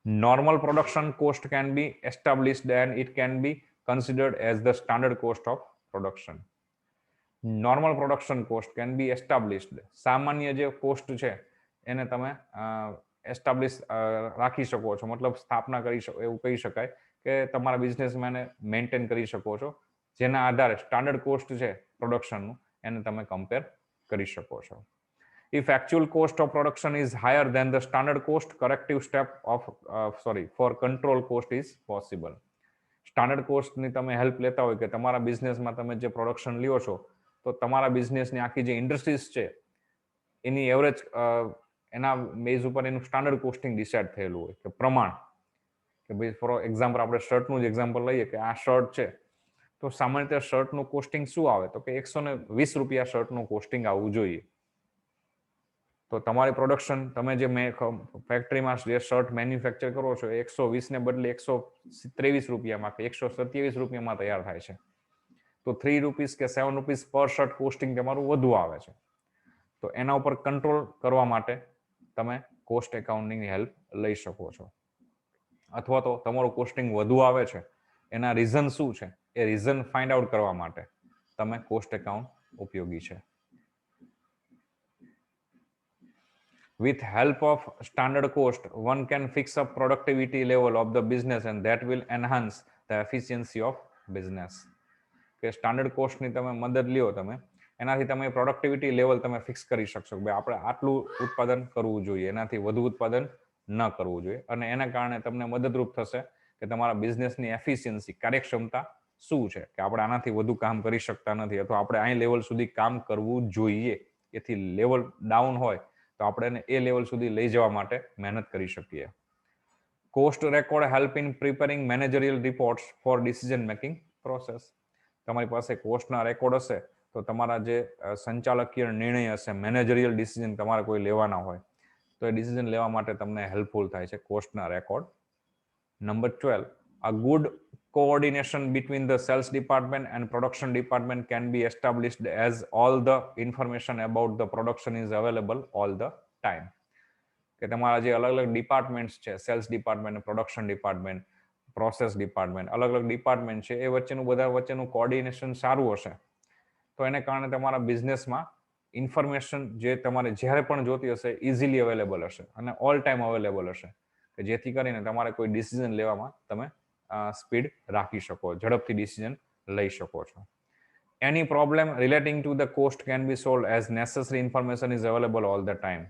S1: Normal production cost can B established and it can be considered as the standard cost of production. Normal production cost can B established. સામાન્ય જે કોસ્ટ છે એને તમે એસ્ટાબ્લિશ રાખી શકો છો, મતલબ સ્થાપના કરી શકો, એવું કહી શકાય કે તમારા બિઝનેસમાં એને મેન્ટેન કરી શકો છો, જેના આધારે સ્ટાન્ડર્ડ કોસ્ટ છે પ્રોડક્શનનું, એને તમે કમ્પેર કરી શકો છો. If actual cost of production is higher than the standard cost, corrective step for control cost is possible. Standard કોસ્ટની તમે હેલ્પ લેતા હોય કે તમારા બિઝનેસમાં તમે જે પ્રોડક્શન લ્યો છો, તો તમારા બિઝનેસની આખી જે ઇન્ડસ્ટ્રીઝ છે એની એવરેજ, એના બેઝ ઉપર એનું સ્ટાન્ડર્ડ કોસ્ટિંગ ડિસાઇડ થયેલું હોય, કે પ્રમાણ, કે ભાઈ ફોર એક્ઝામ્પલ આપણે શર્ટનું જ એક્ઝામ્પલ લઈએ કે આ શર્ટ છે, તો સામાન્ય રીતે શર્ટનું કોસ્ટિંગ શું આવે, તો કે 120 રૂપિયા શર્ટનું કોસ્ટિંગ આવવું જોઈએ. તો તમારી પ્રોડક્શન, તમે જે ફેક્ટરીમાં જે શર્ટ મેન્યુફેક્ચર કરો છો, 120 ને બદલે 123 રૂપિયામાં કે 127 રૂપિયામાં તૈયાર થાય છે, તો 3 રૂપીસ કે 7 રૂપીસ પર શર્ટ કોસ્ટિંગ તમારું વધુ આવે છે. તો એના ઉપર કંટ્રોલ કરવા માટે તમે કોસ્ટ એકાઉન્ટિંગની હેલ્પ લઈ શકો છો. અથવા તો તમારું કોસ્ટિંગ વધુ આવે છે, એના રીઝન શું છે, એ રીઝન ફાઇન્ડ આઉટ કરવા માટે તમે કોસ્ટ એકાઉન્ટ ઉપયોગી છે. with help of standard cost one can fix up productivity level of the business and that will enhance the efficiency of business. કે સ્ટાન્ડર્ડ કોસ્ટની તમે મદદ લ્યો તમે, એનાથી તમે પ્રોડક્ટિવિટી લેવલ તમે ફિક્સ કરી શકશો કે આપણે આટલું ઉત્પાદન કરવું જોઈએ, એનાથી વધુ ઉત્પાદન ન કરવું જોઈએ, અને એના કારણે તમને મદદરૂપ થશે કે તમારા બિઝનેસની એફિશિયન્સી, કાર્યક્ષમતા શું છે, કે આપણે આનાથી વધુ કામ કરી શકતા નથી અથવા આપણે અહીં લેવલ સુધી કામ કરવું જોઈએ, એથી લેવલ ડાઉન હોય તો આપણે એને એ લેવલ સુધી લઈ જવા માટે મહેનત કરી શકીએ. Cost record help in preparing managerial reports for decision making process. તમારી પાસે કોસ્ટના રેકોર્ડ હશે તો તમારા જે સંચાલકીય નિર્ણય હશે, મેનેજરિયલ ડિસિઝન તમારે કોઈ લેવાના હોય તો એ ડિસિઝન લેવા માટે તમને હેલ્પફુલ થાય છે કોસ્ટના record. Number 12, a good coordination between the sales department and production department can be established as all the information about the production is available all the time. કે તમારા જે અલગ અલગ ડિપાર્ટમેન્ટ્સ છે, sales department, production department, process department, અલગ અલગ department છે, એ બધા વચ્ચેનું કોર્ડિનેશન સારું હશે તો એને કારણે તમારા બિઝનેસમાં ઇન્ફોર્મેશન જે તમારે જ્યારે પણ જોતી હશે ઇઝીલી અવેલેબલ હશે અને ઓલ ટાઈમ અવેલેબલ હશે, કે જેથી કરીને તમારે કોઈ ડિસિઝન લેવામાં તમે સ્પીડ રાખી શકો, ઝડપથી ડિસિઝન લઈ શકો છો. Any problem relating to the cost can be solve as necessary information is available all the time.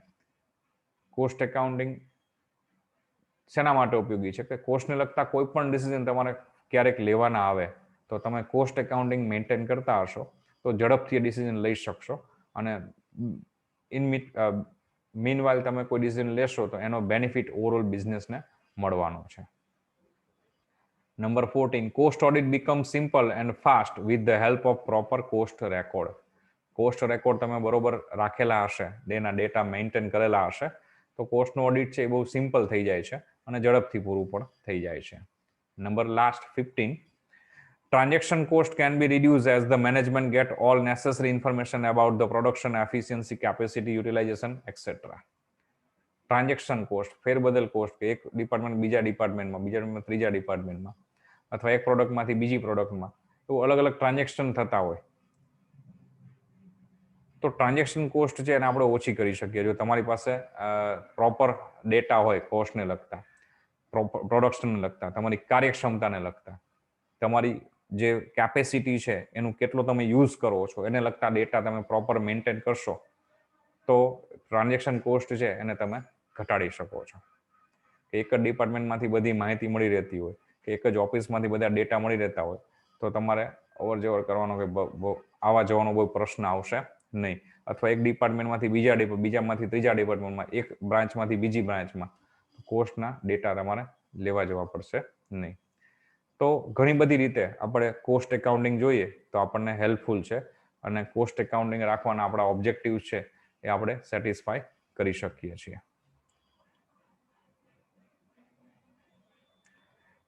S1: Cost accounting શેના માટે ઉપયોગી છે કે કોસ્ટને લગતા કોઈ પણ ડિસિઝન તમારે ક્યારેક લેવાના આવે તો તમે કોસ્ટ એકાઉન્ટિંગ મેન્ટેન કરતા હશો તો ઝડપથી ડિસિઝન લઈ શકશો અને મીનવાઇલ તમે કોઈ ડિસિઝન લેશો તો એનો બેનિફિટ ઓવરઓલ બિઝનેસને મળવાનો છે. Number 14, cost audit become simple and fast with the help of proper cost record. Cost record તમે બરોબર રાખેલા હશે, એના ડેટા મેન્ટેન કરેલા હશે તો કોસ્ટનું ઓડિટ છે એ બહુ સિમ્પલ થઈ જાય છે અને ઝડપથી પૂરું પણ થઈ જાય છે. Number last 15, transaction cost can be reduced as the management get all necessary information about the production efficiency, capacity utilization, etc. Transaction cost, ફેરબદલ કોસ્ટ, કે એક ડિપાર્ટમેન્ટ બીજા ડિપાર્ટમેન્ટમાં, બીજા ડિપાર્ટમેન્ટ ત્રીજા ડિપાર્ટમેન્ટમાં અથવા એક પ્રોડક્ટમાંથી બીજી પ્રોડક્ટમાં એવું અલગ અલગ ટ્રાન્ઝેક્શન થતા હોય તો ટ્રાન્ઝેક્શન કોસ્ટ છે એને આપણે ઓછી કરી શકીએ જો તમારી પાસે પ્રોપર ડેટા હોય કોસ્ટને લગતા, પ્રોડક્શનને લગતા, તમારી કાર્યક્ષમતાને લગતા, તમારી જે કેપેસિટી છે એનું કેટલો તમે યુઝ કરો છો એને લગતા ડેટા તમે પ્રોપર મેન્ટેન કરશો તો ટ્રાન્ઝેક્શન કોસ્ટ છે એને તમે ઘટાડી શકો છો. કે એક જ ડિપાર્ટમેન્ટમાંથી બધી માહિતી મળી રહેતી હોય કે એક જ ઓફિસમાંથી બધા ડેટા મળી રહેતા હોય તો તમારે અવર જવર કરવાનો કે આવવા જવાનો કોઈ પ્રશ્ન આવશે નહીં, અથવા એક ડિપાર્ટમેન્ટમાંથી બીજામાંથી ત્રીજા ડિપાર્ટમેન્ટમાં, એક બ્રાન્ચમાંથી બીજી બ્રાન્ચમાં કોસ્ટના ડેટા તમારે લેવા જવા પડશે નહીં. તો ઘણી બધી રીતે આપણે કોસ્ટ એકાઉન્ટિંગ જોઈએ તો આપણને હેલ્પફુલ છે અને કોસ્ટ એકાઉન્ટિંગ રાખવાના આપણા ઓબ્જેક્ટિવ છે એ આપણે સેટિસ્ફાય કરી શકીએ છીએ.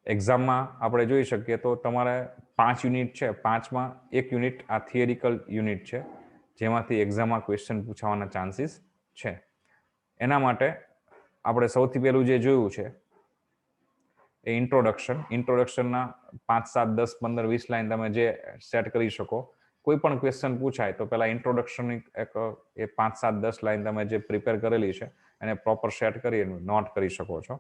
S1: એક્ઝામમાં આપણે જોઈ શકીએ તો તમારે 5 યુનિટ છે, 5માં એક યુનિટ આ થિયરિકલ યુનિટ છે જેમાંથી એક્ઝામમાં ક્વેશ્ચન પૂછાવાના ચાન્સીસ છે. એના માટે આપણે સૌથી પહેલું જે જોયું છે એ ઇન્ટ્રોડક્શનના 5, 7, 10, 15, 20 લાઈન તમે જે સેટ કરી શકો. કોઈ પણ ક્વેશ્ચન પૂછાય તો પહેલા ઇન્ટ્રોડક્શનની એક એ 5, 7, 10 લાઈન તમે જે પ્રિપેર કરેલી છે એને પ્રોપર સેટ કરી નોટ કરી શકો છો.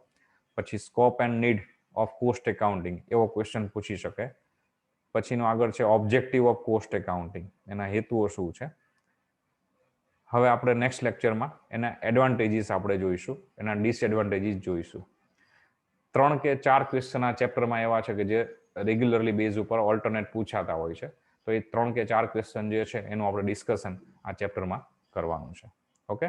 S1: પછી scope and need of cost accounting એવો ક્વેશ્ચન પૂછી શકે. પછીનો આગળ છે ઓબ્જેક્ટિવ ઓફ કોસ્ટ એકાઉન્ટિંગ, એના હેતુઓ શું છે. હવે આપણે નેક્સ્ટ લેક્ચરમાં એના એડવાન્ટેજીસ આપણે જોઈશું, એના ડિસએડવાન્ટેજીસ જોઈશું. 3 કે 4 ક્વેશ્ચન આ ચેપ્ટરમાં એવા છે કે જે રેગ્યુલરલી બેઝ ઉપર ઓલ્ટરનેટ પૂછાતા હોય છે તો એ 3 કે 4 ક્વેશ્ચન જે છે એનું આપણે ડિસ્કશન આ ચેપ્ટરમાં કરવાનું છે. ઓકે.